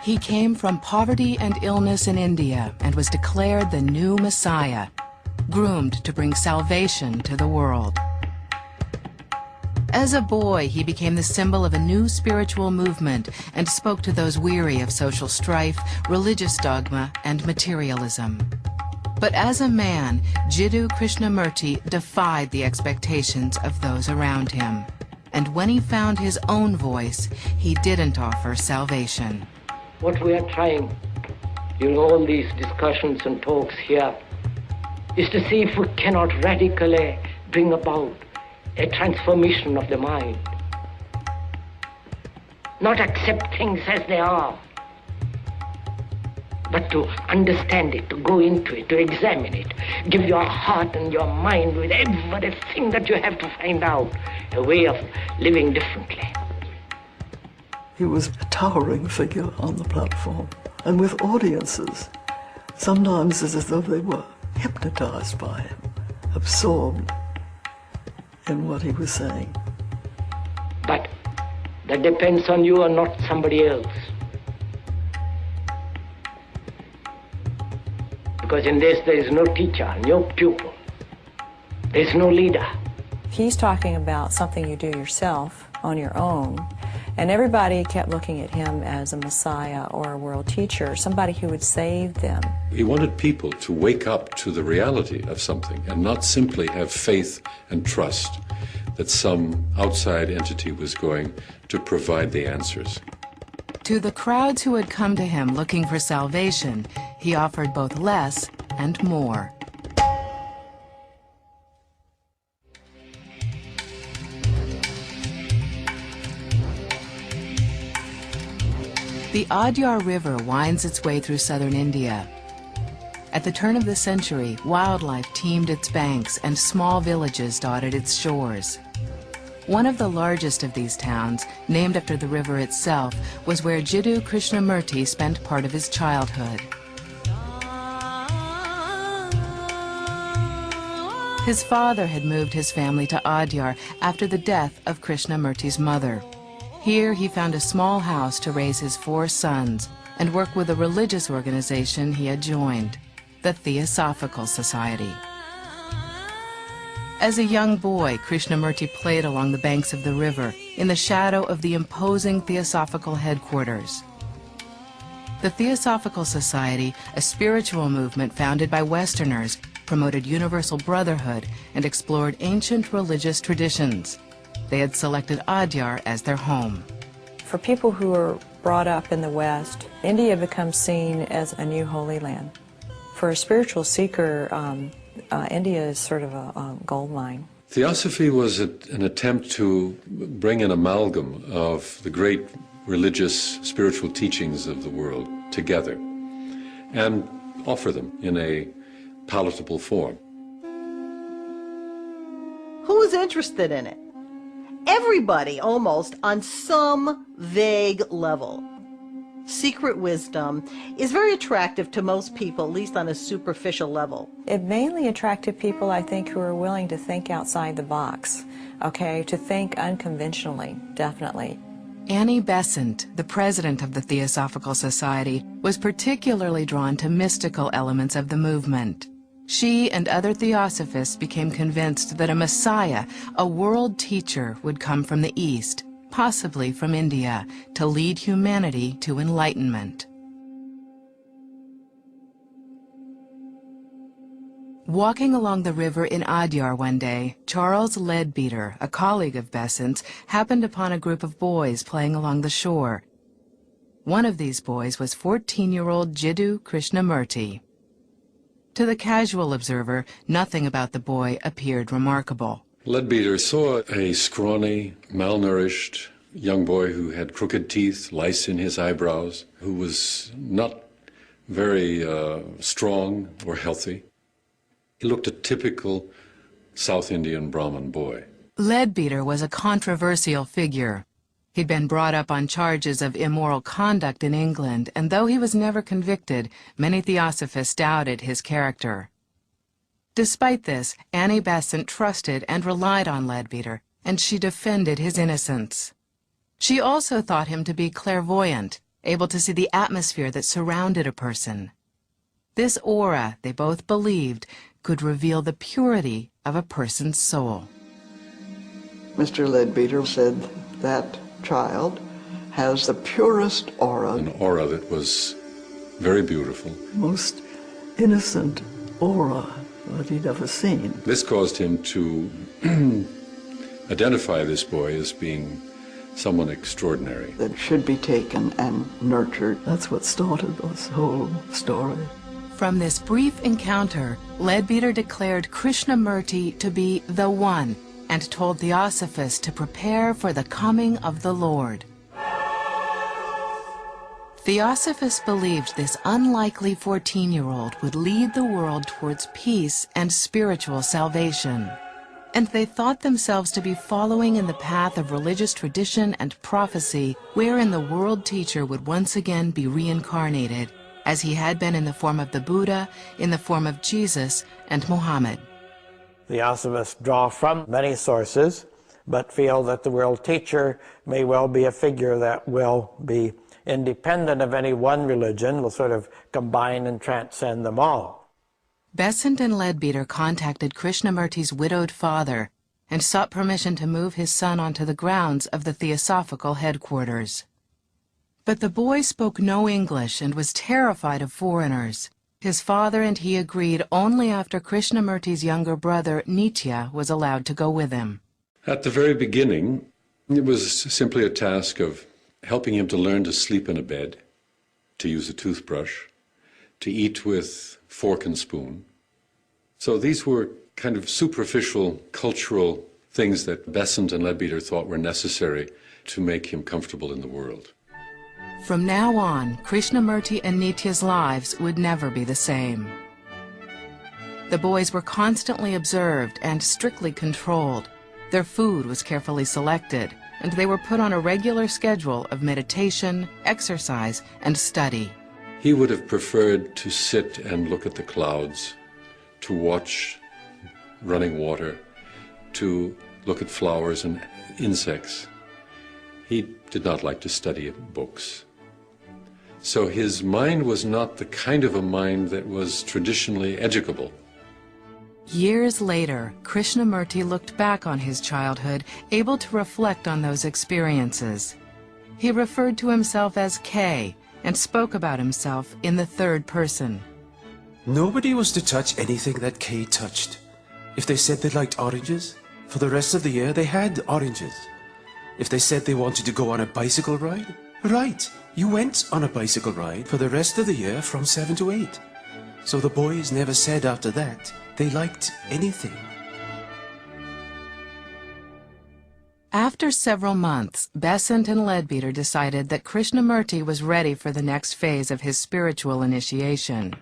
He came from poverty and illness in India and was declared the new Messiah, groomed to bring salvation to the world. As a boy, he became the symbol of a new spiritual movement and spoke to those weary of social strife, religious dogma, and materialism. But as a man, Jiddu Krishnamurti defied the expectations of those around him. And when he found his own voice, he didn't offer salvation. What we are trying during all these discussions and talks here is to see if we cannot radically bring about a transformation of the mind. Not accept things as they are, but to understand it, to go into it, to examine it, give your heart and your mind with everything that you have to find out a way of living differently. He was a towering figure on the platform, and with audiences, sometimes it's as though they were hypnotized by him, absorbed in what he was saying. But that depends on you and not somebody else. Because in this there is no teacher, no pupil, there is no leader. He's talking about something you do yourself on your own, and everybody kept looking at him as a messiah or a world teacher, somebody who would save them. He wanted people to wake up to the reality of something and not simply have faith and trust that some outside entity was going to provide the answers. To the crowds who had come to him looking for salvation, he offered both less and more. The Adyar River winds its way through southern India. At the turn of the century, wildlife teemed its banks and small villages dotted its shores. One of the largest of these towns, named after the river itself, was where Jiddu Krishnamurti spent part of his childhood. His father had moved his family to Adyar after the death of Krishnamurti's mother. Here he found a small house to raise his 4 sons and work with a religious organization he had joined, the Theosophical Society. As a young boy, Krishnamurti played along the banks of the river in the shadow of the imposing Theosophical headquarters. The Theosophical Society, a spiritual movement founded by Westerners, promoted universal brotherhood and explored ancient religious traditions. They had selected Adyar as their home. For people who were brought up in the West, India becomes seen as a new Holy Land. For a spiritual seeker, India is sort of a gold mine. Theosophy was an attempt to bring an amalgam of the great religious, spiritual teachings of the world together and offer them in a palatable form. Who was interested in it? Everybody, almost, on some vague level. Secret wisdom is very attractive to most people, at least on a superficial level. It mainly attracted people, I think, who are willing to think outside the box, okay, to think unconventionally, definitely. Annie Besant, the president of the Theosophical Society, was particularly drawn to mystical elements of the movement. She and other theosophists became convinced that a Messiah, a world teacher, would come from the East, possibly from India, to lead humanity to enlightenment. Walking along the river in Adyar one day, Charles Leadbeater, a colleague of Besant's, happened upon a group of boys playing along the shore. One of these boys was 14-year-old Jiddu Krishnamurti. To the casual observer, nothing about the boy appeared remarkable. Leadbeater saw a scrawny, malnourished young boy who had crooked teeth, lice in his eyebrows, who was not very strong or healthy. He looked a typical South Indian Brahmin boy. Leadbeater was a controversial figure. He'd been brought up on charges of immoral conduct in England, and though he was never convicted, many theosophists doubted his character. Despite this, Annie Besant trusted and relied on Leadbeater, and she defended his innocence. She also thought him to be clairvoyant, able to see the atmosphere that surrounded a person. This aura, they both believed, could reveal the purity of a person's soul. Mr. Leadbeater said that child has the purest aura. An aura that was very beautiful. Most innocent aura that he'd ever seen. This caused him to identify this boy as being someone extraordinary. That should be taken and nurtured. That's what started this whole story. From this brief encounter, Leadbeater declared Krishnamurti to be the one and told Theosophists to prepare for the coming of the Lord. Theosophists believed this unlikely 14-year-old would lead the world towards peace and spiritual salvation. And they thought themselves to be following in the path of religious tradition and prophecy, wherein the world teacher would once again be reincarnated, as he had been in the form of the Buddha, in the form of Jesus and Muhammad. Theosophists draw from many sources, but feel that the world teacher may well be a figure that will be independent of any one religion, will sort of combine and transcend them all. Besant and Leadbeater contacted Krishnamurti's widowed father and sought permission to move his son onto the grounds of the Theosophical headquarters. But the boy spoke no English and was terrified of foreigners. His father and he agreed only after Krishnamurti's younger brother, Nitya, was allowed to go with him. At the very beginning, it was simply a task of helping him to learn to sleep in a bed, to use a toothbrush, to eat with fork and spoon. So these were kind of superficial cultural things that Besant and Leadbeater thought were necessary to make him comfortable in the world. From now on, Krishnamurti and Nitya's lives would never be the same. The boys were constantly observed and strictly controlled. Their food was carefully selected, and they were put on a regular schedule of meditation, exercise, and study. He would have preferred to sit and look at the clouds, to watch running water, to look at flowers and insects. He did not like to study books. So his mind was not the kind of a mind that was traditionally educable. Years later, Krishnamurti looked back on his childhood, able to reflect on those experiences. He referred to himself as K and spoke about himself in the third person. Nobody was to touch anything that K touched. If they said they liked oranges, for the rest of the year they had oranges. If they said they wanted to go on a bicycle ride, right, you went on a bicycle ride for the rest of the year from 7 to 8. So the boys never said after that they liked anything. After several months, Besant and Leadbeater decided that Krishnamurti was ready for the next phase of his spiritual initiation.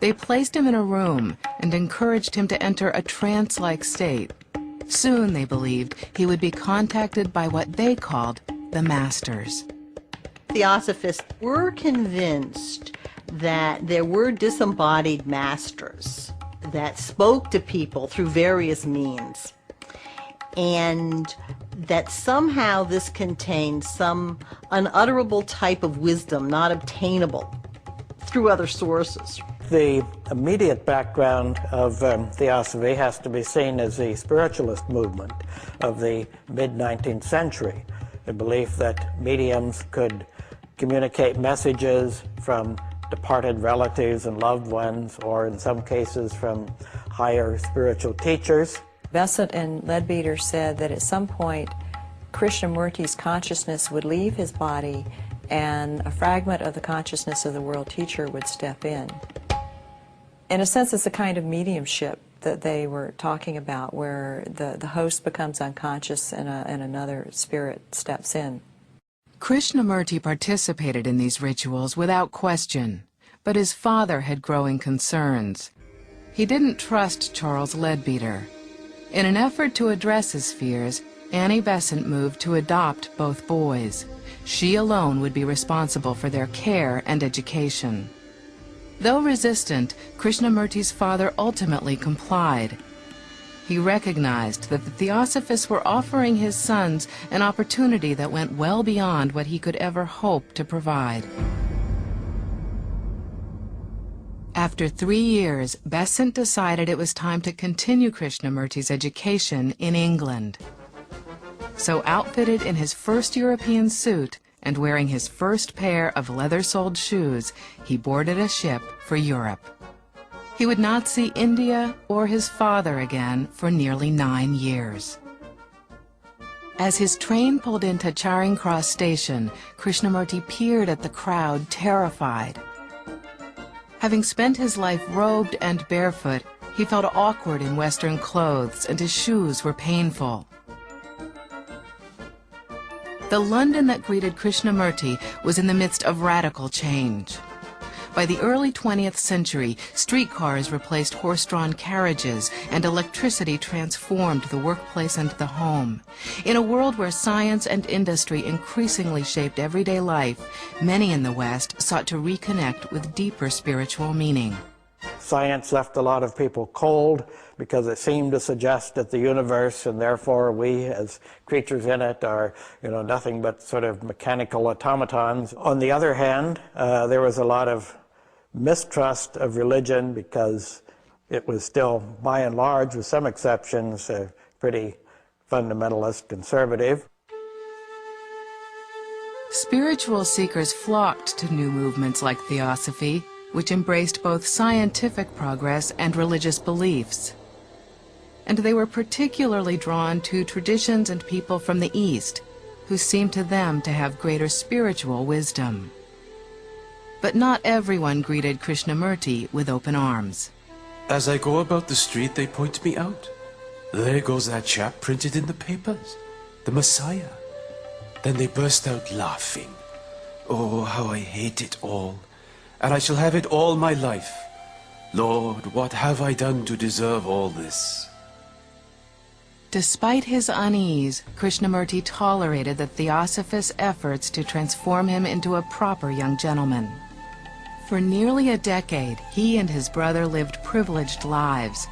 They placed him in a room and encouraged him to enter a trance-like state. Soon, they believed, he would be contacted by what they called the Masters. Theosophists were convinced that there were disembodied masters that spoke to people through various means, and that somehow this contained some unutterable type of wisdom not obtainable through other sources. The immediate background of Theosophy has to be seen as the spiritualist movement of the mid-19th century, the belief that mediums could communicate messages from departed relatives and loved ones, or in some cases from higher spiritual teachers. Besant and Leadbeater said that at some point Krishnamurti's consciousness would leave his body and a fragment of the consciousness of the world teacher would step in. In a sense, it's a kind of mediumship that they were talking about, where the host becomes unconscious and another spirit steps in. Krishnamurti participated in these rituals without question, but his father had growing concerns. He didn't trust Charles Leadbeater. In an effort to address his fears, Annie Besant moved to adopt both boys. She alone would be responsible for their care and education. Though resistant, Krishnamurti's father ultimately complied. He recognized that the Theosophists were offering his sons an opportunity that went well beyond what he could ever hope to provide. After 3 years, Besant decided it was time to continue Krishnamurti's education in England. So outfitted in his first European suit and wearing his first pair of leather-soled shoes, he boarded a ship for Europe. He would not see India or his father again for nearly 9 years. As his train pulled into Charing Cross Station, Krishnamurti peered at the crowd, terrified. Having spent his life robed and barefoot, he felt awkward in Western clothes and his shoes were painful. The London that greeted Krishnamurti was in the midst of radical change. By the early 20th century, streetcars replaced horse-drawn carriages, and electricity transformed the workplace and the home. In a world where science and industry increasingly shaped everyday life, many in the West sought to reconnect with deeper spiritual meaning. Science left a lot of people cold because it seemed to suggest that the universe, and therefore we as creatures in it, are nothing but sort of mechanical automatons. On the other hand, there was a lot of mistrust of religion because it was still, by and large, with some exceptions, pretty fundamentalist conservative. Spiritual seekers flocked to new movements like Theosophy, which embraced both scientific progress and religious beliefs. And they were particularly drawn to traditions and people from the East, who seemed to them to have greater spiritual wisdom. But not everyone greeted Krishnamurti with open arms. As I go about the street, they point me out. There goes that chap printed in the papers, the Messiah. Then they burst out laughing. Oh, how I hate it all. And I shall have it all my life. Lord, what have I done to deserve all this? Despite his unease, Krishnamurti tolerated the Theosophists' efforts to transform him into a proper young gentleman. For nearly a decade, he and his brother lived privileged lives.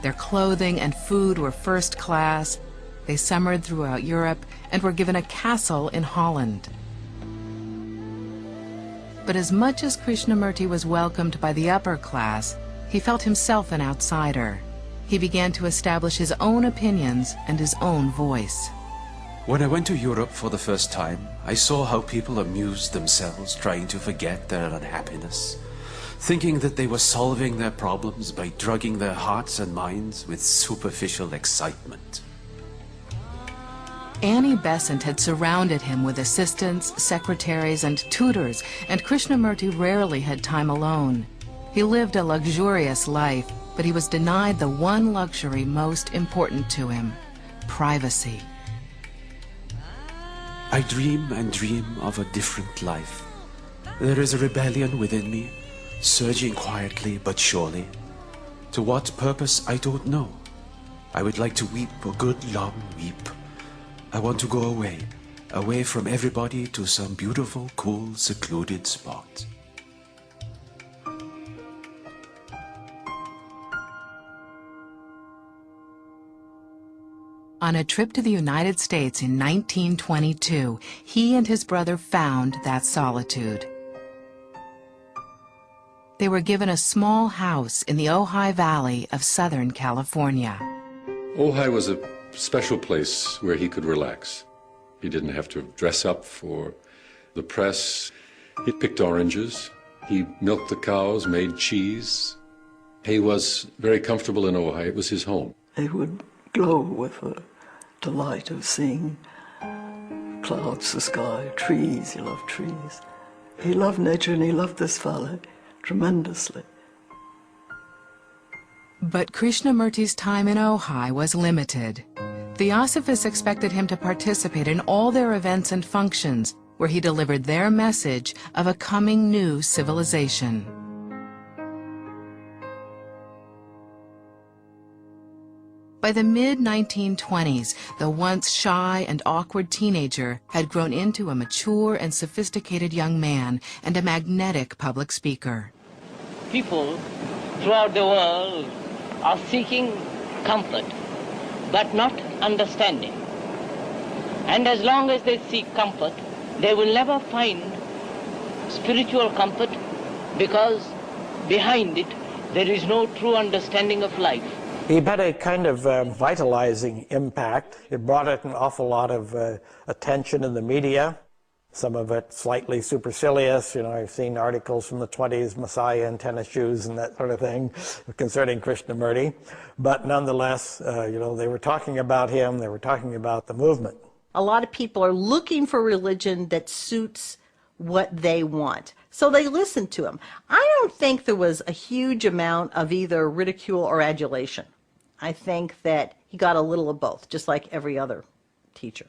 Their clothing and food were first class. They summered throughout Europe and were given a castle in Holland. But as much as Krishnamurti was welcomed by the upper class, he felt himself an outsider. He began to establish his own opinions and his own voice. When I went to Europe for the first time, I saw how people amused themselves trying to forget their unhappiness, thinking that they were solving their problems by drugging their hearts and minds with superficial excitement. Annie Besant had surrounded him with assistants, secretaries, and tutors, and Krishnamurti rarely had time alone. He lived a luxurious life, but he was denied the one luxury most important to him: privacy. I dream and dream of a different life. There is a rebellion within me, surging quietly but surely. To what purpose, I don't know. I would like to weep a good long weep. I want to go away, away from everybody to some beautiful, cool, secluded spot. On a trip to the United States in 1922, he and his brother found that solitude. They were given a small house in the Ojai Valley of Southern California. Ojai was a special place where he could relax. He didn't have to dress up for the press. He picked oranges. He milked the cows, made cheese. He was very comfortable in Ojai. It was his home. He would glow with the delight of seeing clouds, the sky, trees. He loved trees. He loved nature, and he loved this valley tremendously. But Krishnamurti's time in Ojai was limited. Theosophists expected him to participate in all their events and functions, where he delivered their message of a coming new civilization. By the mid-1920s, the once shy and awkward teenager had grown into a mature and sophisticated young man and a magnetic public speaker. People throughout the world are seeking comfort, but not understanding. And as long as they seek comfort, they will never find spiritual comfort, because behind it there is no true understanding of life. He had a kind of vitalizing impact. It brought it an awful lot of attention in the media, some of it slightly supercilious. You know, I've seen articles from the 20s, Messiah in tennis shoes and that sort of thing, concerning Krishnamurti. But nonetheless, you know, they were talking about him, they were talking about the movement. A lot of people are looking for religion that suits what they want, so they listen to him. I don't think there was a huge amount of either ridicule or adulation. I think that he got a little of both, just like every other teacher.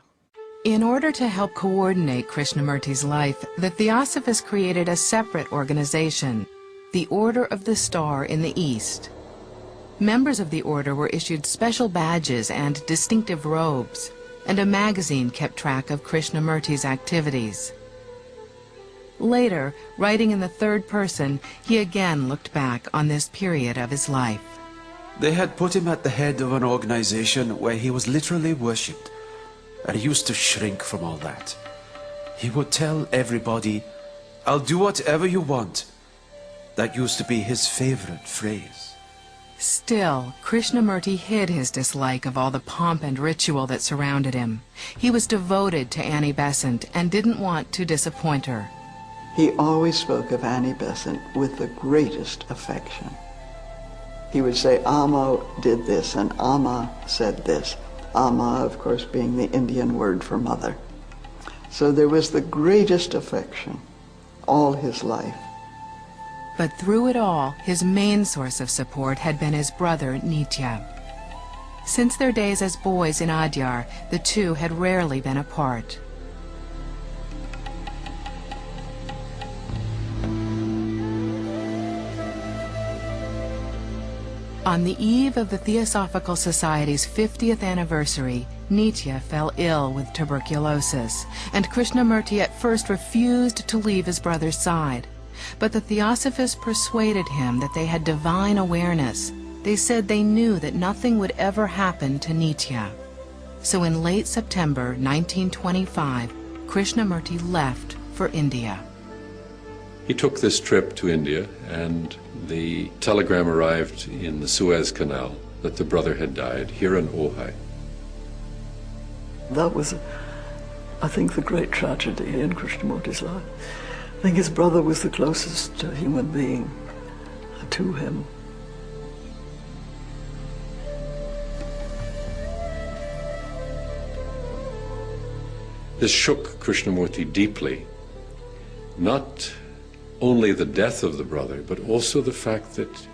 In order to help coordinate Krishnamurti's life, the Theosophists created a separate organization, the Order of the Star in the East. Members of the order were issued special badges and distinctive robes, and a magazine kept track of Krishnamurti's activities. Later, writing in the third person, he again looked back on this period of his life. They had put him at the head of an organization where he was literally worshipped, and he used to shrink from all that. He would tell everybody, "I'll do whatever you want." That used to be his favorite phrase. Still, Krishnamurti hid his dislike of all the pomp and ritual that surrounded him. He was devoted to Annie Besant and didn't want to disappoint her. He always spoke of Annie Besant with the greatest affection. He would say, Amma did this, and Amma said this. Amma, of course, being the Indian word for mother. So there was the greatest affection all his life. But through it all, his main source of support had been his brother, Nitya. Since their days as boys in Adyar, the two had rarely been apart. On the eve of the Theosophical Society's 50th anniversary, Nitya fell ill with tuberculosis, and Krishnamurti at first refused to leave his brother's side. But the Theosophists persuaded him that they had divine awareness. They said they knew that nothing would ever happen to Nitya. So in late September 1925, Krishnamurti left for India. He took this trip to India, and the telegram arrived in the Suez Canal that the brother had died here in Ojai. That was, I think, the great tragedy in Krishnamurti's life. I think his brother was the closest human being to him. This shook Krishnamurti deeply, not only the death of the brother, but also the fact that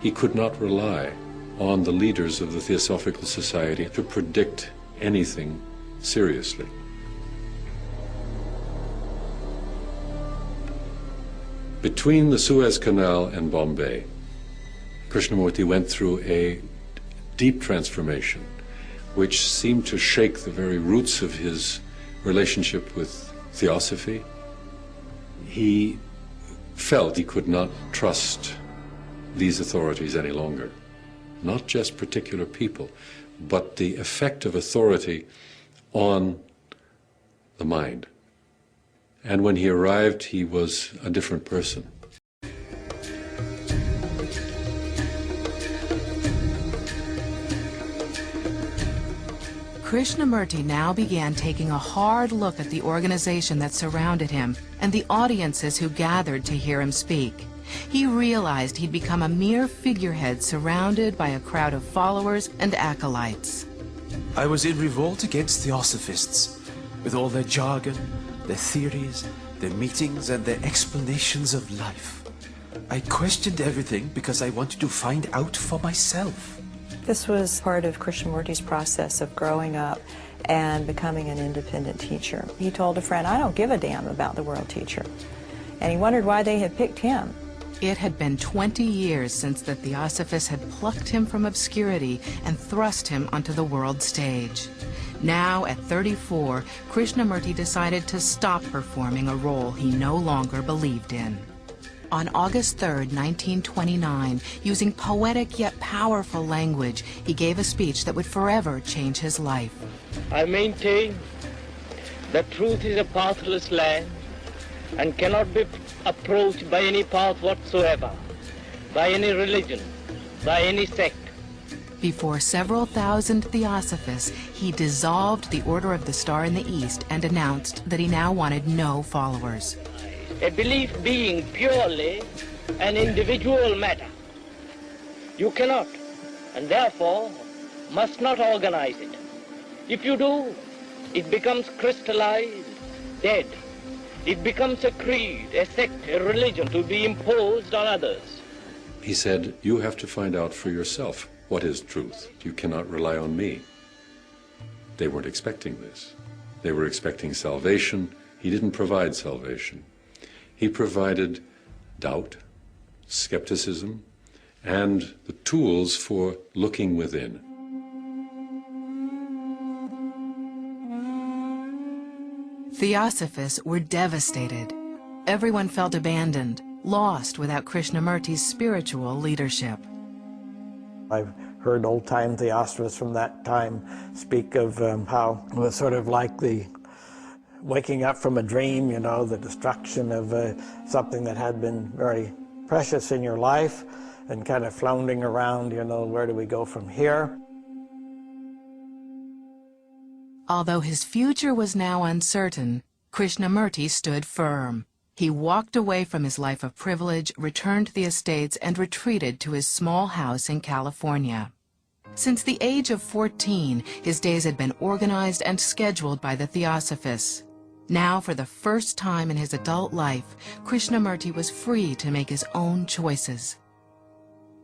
he could not rely on the leaders of the Theosophical Society to predict anything seriously. Between the Suez Canal and Bombay, Krishnamurti went through a deep transformation, which seemed to shake the very roots of his relationship with Theosophy. He felt he could not trust these authorities any longer. Not just particular people, but the effect of authority on the mind. And when he arrived, he was a different person. Krishnamurti now began taking a hard look at the organization that surrounded him and the audiences who gathered to hear him speak. He realized he'd become a mere figurehead surrounded by a crowd of followers and acolytes. I was in revolt against Theosophists, with all their jargon, their theories, their meetings, and their explanations of life. I questioned everything because I wanted to find out for myself. This was part of Krishnamurti's process of growing up and becoming an independent teacher. He told a friend, "I don't give a damn about the world teacher." And he wondered why they had picked him. It had been 20 years since the Theosophists had plucked him from obscurity and thrust him onto the world stage. Now, at 34, Krishnamurti decided to stop performing a role he no longer believed in. On August 3, 1929, using poetic yet powerful language, he gave a speech that would forever change his life. I maintain that truth is a pathless land and cannot be approached by any path whatsoever, by any religion, by any sect. Before several thousand theosophists, he dissolved the Order of the Star in the East and announced that he now wanted no followers. A belief being purely an individual matter, you cannot and therefore must not organize it. If you do, it becomes crystallized, dead. It becomes a creed, a sect, a religion to be imposed on others. He said, you have to find out for yourself what is truth. You cannot rely on me. They weren't expecting this. They were expecting salvation. He didn't provide salvation. He provided doubt, skepticism, and the tools for looking within. Theosophists were devastated. Everyone felt abandoned, lost without Krishnamurti's spiritual leadership. I've heard old-time theosophists from that time speak of how it was sort of like the waking up from a dream, you know, the destruction of something that had been very precious in your life and kind of floundering around, you know, where do we go from here? Although his future was now uncertain, Krishnamurti stood firm. He walked away from his life of privilege, returned to the estates, and retreated to his small house in California. Since the age of 14, his days had been organized and scheduled by the theosophists. Now, for the first time in his adult life, Krishnamurti was free to make his own choices.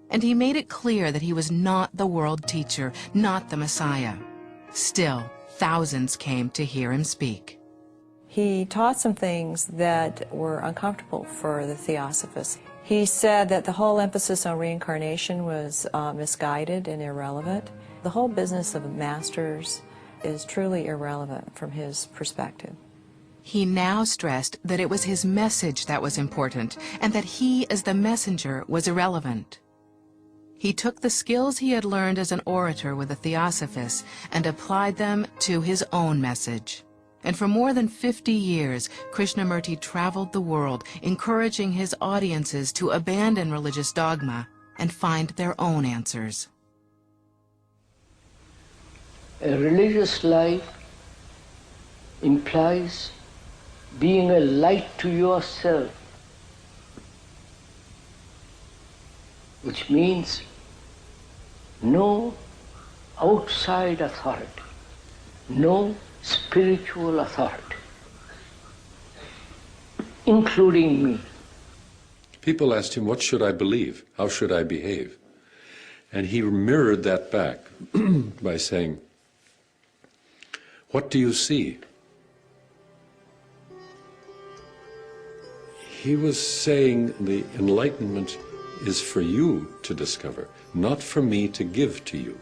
And he made it clear that he was not the world teacher, not the Messiah. Still, thousands came to hear him speak. He taught some things that were uncomfortable for the theosophists. He said that the whole emphasis on reincarnation was misguided and irrelevant. The whole business of masters is truly irrelevant from his perspective. He now stressed that it was his message that was important, and that he, as the messenger, was irrelevant. He took the skills he had learned as an orator with the theosophists and applied them to his own message. And for more than 50 years, Krishnamurti traveled the world, encouraging his audiences to abandon religious dogma and find their own answers. A religious life implies being a light to yourself, which means no outside authority, no spiritual authority, including me. People asked him, what should I believe? How should I behave? And he mirrored that back by saying, what do you see? He was saying the enlightenment is for you to discover, not for me to give to you.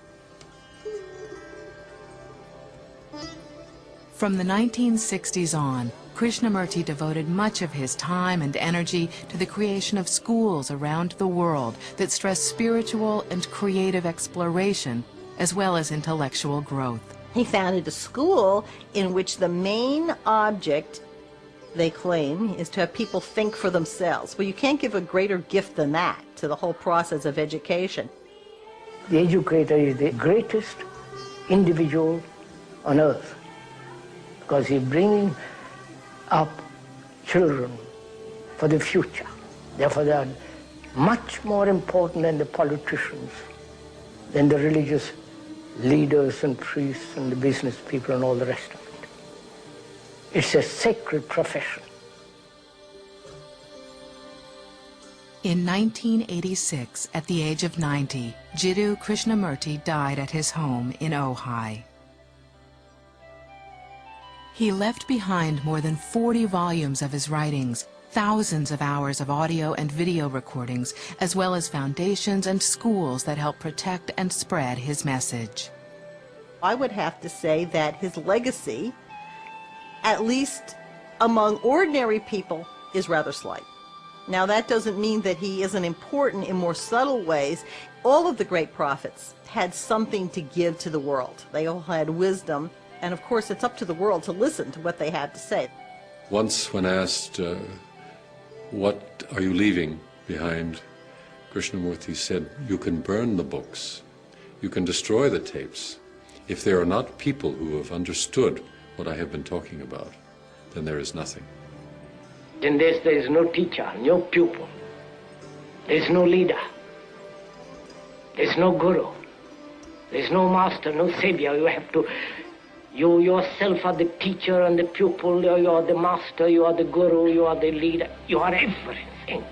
From the 1960s on, Krishnamurti devoted much of his time and energy to the creation of schools around the world that stress spiritual and creative exploration, as well as intellectual growth. He founded a school in which the main object, they claim, is to have people think for themselves. Well, you can't give a greater gift than that to the whole process of education. The educator is the greatest individual on earth, because he's bringing up children for the future. Therefore, they are much more important than the politicians, than the religious leaders and priests and the business people and all the rest of it. It's a sacred profession. In 1986, at the age of 90, Jiddu Krishnamurti died at his home in Ojai. He left behind more than 40 volumes of his writings, thousands of hours of audio and video recordings, as well as foundations and schools that help protect and spread his message. I would have to say that his legacy, at least among ordinary people, is rather slight. Now, that doesn't mean that he isn't important in more subtle ways. All of the great prophets had something to give to the world. They all had wisdom, and of course it's up to the world to listen to what they had to say. Once when asked, what are you leaving behind, Krishnamurti said, you can burn the books, you can destroy the tapes. If there are not people who have understood what I have been talking about, then there is nothing. In this there is no teacher, no pupil, there is no leader, there is no guru, there is no master, no savior. You yourself are the teacher and the pupil, you are the master, you are the guru, you are the leader, you are everything.